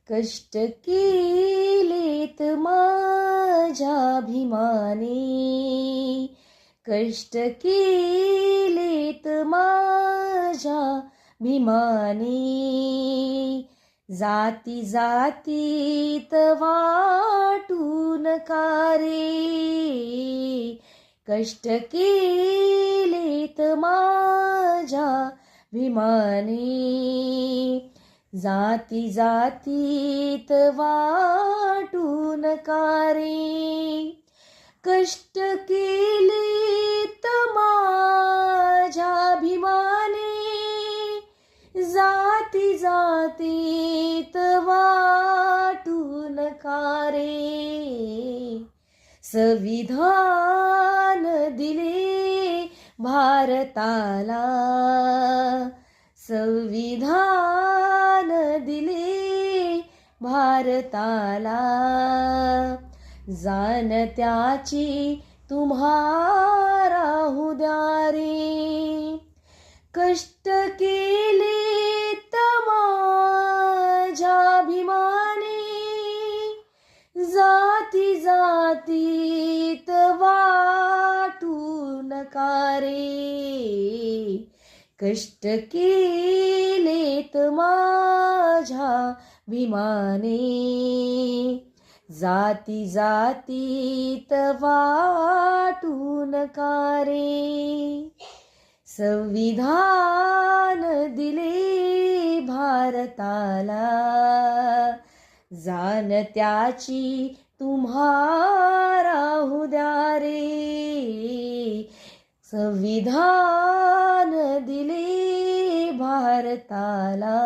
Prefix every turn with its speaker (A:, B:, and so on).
A: कष्ट केलेत माझ्या भीमाने, कष्ट केलेत माझ्या भीमाने, जाती जातीत वाटून कारे, कष्ट केलेत माझ्या भीमाने, जाती जातीत वाटून कारे, कष्ट केलेत माझ्या भीमाने, जाती जातीत वाटून कारे, संविधान दिले भारताला, संविधान दिले भारताला, जाणत्याची तुम्हारा राहू द्या रे, कष्ट केलेत माझ्या भीमाने, जाती जातीत वाटून कारे, कष्ट केलेत माझ्या भीमाने, जाती जातीत वाटून कारे, संविधान दिले भारताला, जाणत्याची तुम्हा राहू द्या रे, संविधान दिले भारताला.